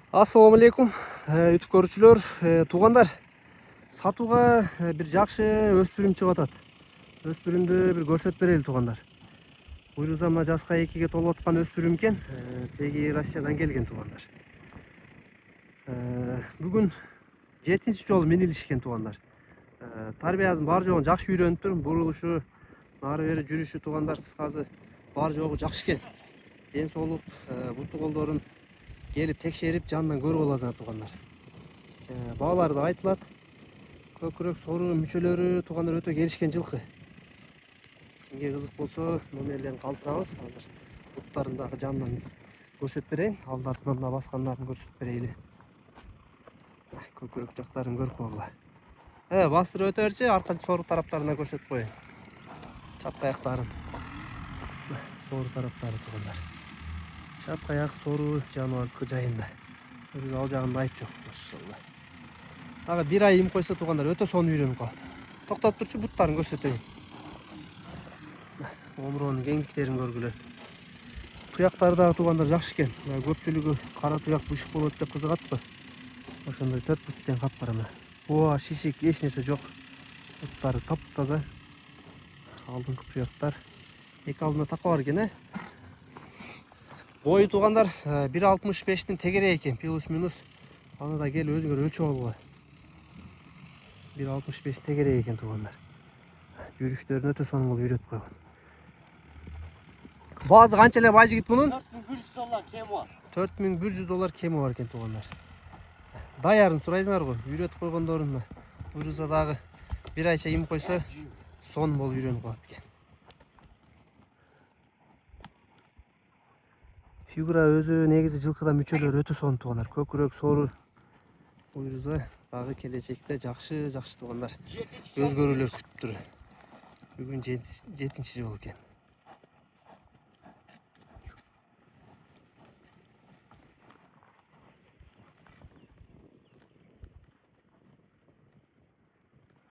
Assalamu alaikum. YouTube көрүүчүлөр, туугандар. Сатууга бир жакшы өспүрүм чыгып атат. Өспүрүмдү бир көрсөтүп берели туугандар. Буйруза мына жаска 2ге толуп аткан өспүрүм экен. Теги Россиядан келген туугандар. Бүгүн 7-чи жолу минилишкен туугандар. Тарбиясын бар жогун жакшы үйрөнүптүр. Бурулушу, нары бери жүрүшү туугандар кыскасы бар жогу жакшы экен. Ден соолук, буту колдорун келип текшерип жанынан көрүп аласыңар туугандар. Баалары да айтылат. Көкүрөк сору мүчөлөрү туугандар өтө келишкен жылкы. Кимге кызык болсо номерлерин калтырабыз. Азыр буттарын дагы жанынан көрсөтүп берейин. Алды артынан мына баскандарын көрсөтүп берейли. Көкүрөк жактарын көрүп койгула. Бастырып өтө берчи, арка сору тараптарына көрсөтүп коеюн. Чатка аяктарын. Сору тараптары туугандар. Чатка аяк сору жаныбардыкы жайында. Өзү ал жагында айып жок, машалла. Дагы бир ай им койсо туугандар өтө сонун үйрөнүп калат. Токтоп турчу, буттарын көрсөтөйүн. Омуронун кеңдиктерин көргүлө. Туяктары дагы туугандар жакшы экен. Көпчүлүгү кара туяк бышык болот деп кызыгатпы. Ошондой 4 буттен капкара мына. Буа, шишик, эч нерсе жок. Буттары таптаза. Алдыңкы туяктар. Эки алдында така бар экен, Бою туугандар 1.65-тин тегерек экен, плюс-минус. Аны да келип өзүңөр өлчөп алгыла. 1.65 тегерек экен туугандар. Жүрүштөрүн өтө сонун кылып үйрөтүп койгон. Баазы канча эле бай жигит мунун? $4100 кеми бар. $4100 кеми бар экен туугандар. Даярын сурайсыңар го, үйрөтүп койгондорун. Буйруза дагы бир айча им койсо сонун болуп үйрөнүп калат экен. Фигура өзү негизи жылкыда мүчөлөр өтө сонун туугандар. Көкүрөк сору буйруза дагы келечекте жакшы туугандар. Өзгөрүүлөр күтүп тур. Бүгүн 7-чи жол экен.